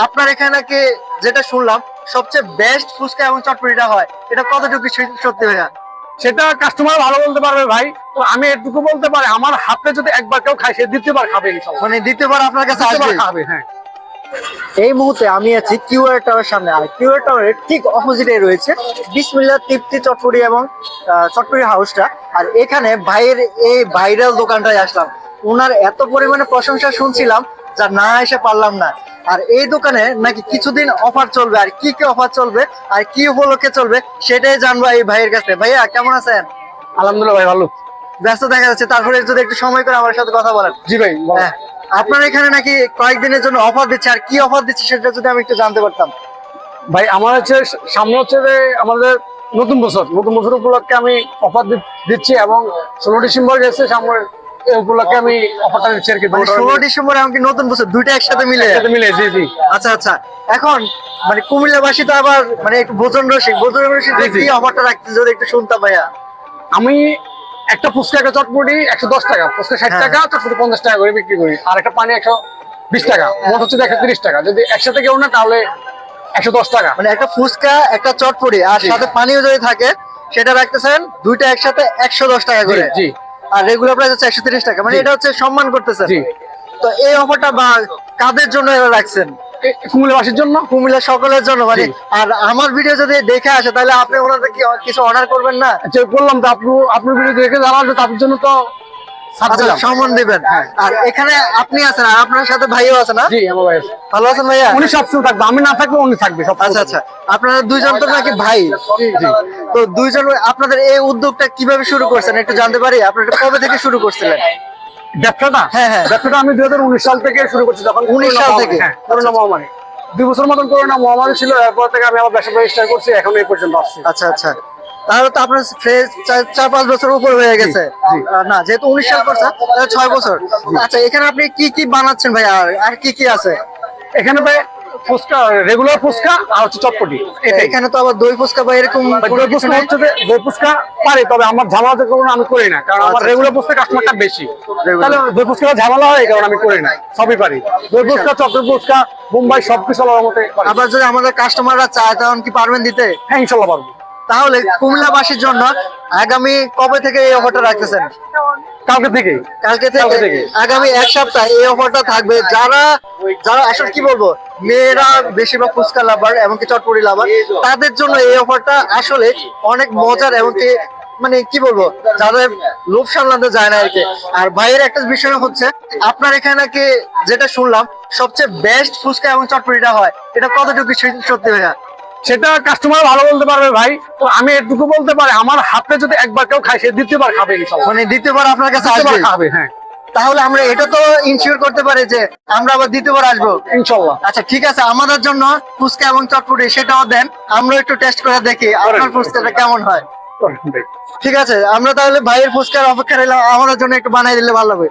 আপনার এখানে নাকি যেটা শুনলাম সবচেয়ে বেস্ট ফুচকা এবং চটপটিটা হয়, এটা কতটুকু সত্যি ভাইয়া? সেটা কাস্টমার ভালো বলতে পারবে ভাই। তো আমি এটুকু বলতে পারি, আমার হাতে যদি একবার কেউ খায় সে দ্বিতীয়বার খাবে ইনশাআল্লাহ। মানে দ্বিতীয়বার আপনার কাছে দ্বিতীয়বার আসবে? খাবে, হ্যাঁ। এই মুহূর্তে আমি আছি কিউআর টাওয়ারের সামনে, আর কিউআর টাওয়ারের ঠিক অপোজিটে রয়েছে বিসমিল্লাহ তৃপ্তি চটপটি এবং চটপটি হাউসটা। আর এখানে ভাইয়ের এই ভাইরাল দোকানটায় আসলাম, ওনার এত পরিমাণে প্রশংসা শুনছিলাম যা না এসে পারলাম না। আর এই দোকানে নাকি কিছুদিন অফার চলবে, আর কি কি অফার চলবে আর কি উপলক্ষে চলবে সেটাই জানবো এই ভাইয়ের কাছে। ভাইয়া কেমন আছেন? আলহামদুলিল্লাহ ভাই, ভালো। ব্যস্ত দেখা যাচ্ছে, তারপরে যদি একটু সময় করে আমার সাথে কথা বলেন। জি ভাই, হ্যাঁ, আপনার এখানে নাকি কয়েকদিনের জন্য অফার দিচ্ছে, আর কি অফার দিচ্ছে সেটা যদি আমি একটু জানতে পারতাম। ভাই আমার হচ্ছে সামনে হচ্ছে যে আমাদের নতুন বছর উপলক্ষে আমি অফার দিচ্ছি, এবং 16 ডিসেম্বর গেছে সামনে, এই উপলক্ষে আমি অফারটা দিচ্ছি আর কি। 16 ডিসেম্বর এমনকি নতুন বছর দুইটা একসাথে মিলে? জি জি। আচ্ছা আচ্ছা, এখন মানে কুমিল্লাবাসী তো আবার মানে একটু ভোজন রসিক কি অফারটা রাখতে যদি একটু শুনতাম ভাইয়া। আমি একটা ফুচকা একটা চটপটি 110 টাকা, ফুচকা 60 টাকা, চটপটি 50 টাকা করে বিক্রি করি, আর একটা পানি 120 টাকা, মোট হচ্ছে 130 টাকা। যদি একসাথে কেউ না তাহলে 110 টাকা। মানে একটা ফুচকা একটা চটপটি আর সাথে পানিও যদি থাকে সেটা রাখতেছেন দুইটা একসাথে 110 টাকা করে। জি। আর রেগুলার প্রাইস হচ্ছে 130 টাকা, মানে এটা হচ্ছে সম্মান করতেছেন। জি। তো এই অফারটা বা কাদের জন্য এরা রাখছেন? কুমিল্লাবাসীর জন্য, কুমিল্লা সকলের জন্য মানে। আর আমার ভিডিও যদি দেখে আসে তাহলে আপনি ওনাদের কি কিছু অর্ডার করবেন না? আচ্ছা বললাম তো, আপনার ভিডিও দেখে যারা আসবে তাদের জন্য তো সম্মান দিবেন। আর এখানে আপনি আছেন আর আপনার সাথে ভাইও আছে না? জি, আমার ভাই আছে। ভালো আছেন ভাইয়া? উনি সবসময় থাকবে, আমি না থাকলে উনি থাকবে সব। আচ্ছা আচ্ছা, আপনারা দুইজন তো নাকি ভাই? তো দুইজন আপনাদের এই উদ্যোগটা কিভাবে শুরু করছেন একটু জানতে পারি? আপনারা কবে থেকে শুরু করছিলেন ব্যবসাটা? হ্যাঁ হ্যাঁ, ব্যবসাটা আমি 2019 সাল থেকে শুরু করছি, যখন 19 সাল থেকে? করোনা মহামারী 2 বছর মতন করোনা মহামারী ছিল, এরপর থেকে আমি আমার ব্যবসা রেজিস্টার করছি, এখন এই পর্যন্ত আসছি। আচ্ছা আচ্ছা, তাহলে তো আপনার 4-5 বছর উপর হয়ে গেছে না? যেহেতু 19 সাল করছে তাহলে 6 বছর। আচ্ছা, এখানে আপনি কি কি বানাচ্ছেন ভাই, আর কি কি আছে এখানে? ভাই ফুচকা, রেগুলার ফুচকা আর হচ্ছে চটপটি। এখানে তো আবার দই ফুচকা বা এরকম দই ফুচকা হচ্ছে যে দই ফুচকা পারি, তবে আমার ঝামেলা করবো আমি করি না, কারণ আমার রেগুলার ফুচকা কাস্টমারটা বেশি। তাহলে দই ফুচকা ঝামেলা হয়, কারণ আমি করি না, সবই পারি। দই ফুচকা, চটপটি ফুচকা, মুম্বাই সবকিছু আমার মতে। আবার যদি আমাদের কাস্টমাররা চায় তখন কি পারবেন দিতে? হ্যাঁ, ইনশাল্লাহ পারবো। তাহলে কুমিল্লাবাসীর জন্য আগামী কবে থেকে এই অফারটা রাখতেছেন? কালকে থেকে। আগামী 1 সপ্তাহ এই অফারটা থাকবে। যারা আসলে কি বলবো, মেয়েরা বেশিরভাগ ফুচকা লাভার এমনকি চটপটি লাভার, তাদের জন্য এই অফারটা আসলে অনেক মজার, এমনকি মানে কি বলবো, যাদের লোভ সামলাতে যায় না আর কি। আর ভাইয়ের একটা বিষয় হচ্ছে আপনার এখানে নাকি যেটা শুনলাম সবচেয়ে বেস্ট ফুচকা এবং চটপটিটা হয়, এটা কতটুকু সত্যি ভাইয়া? সেটা কাস্টমার ভালো বলতে পারবে ভাই। তো আমি এটুকু বলতে পারি, আমার হাতে যদি একবার কেউ খায় সে দ্বিতীয়বার খাবে ইনশাআল্লাহ। মানে দ্বিতীয়বার আপনার কাছে খাবে, হ্যাঁ। তাহলে আমরা এটা তো ইনশিওর করতে পারি যে আমরা আবার দ্বিতীয়বার আসবো ইনশাআল্লাহ। আচ্ছা ঠিক আছে, আমাদের জন্য ফুচকা এবং চটপটি সেটাও দেন, আমরা একটু টেস্ট করে দেখি আপনার ফুচকাটা কেমন হয়। ঠিক আছে, আমরা তাহলে ভাইয়ের ফুচকার অপেক্ষা রইলাম, আমাদের জন্য একটু বানাই দিলে ভালো হবে।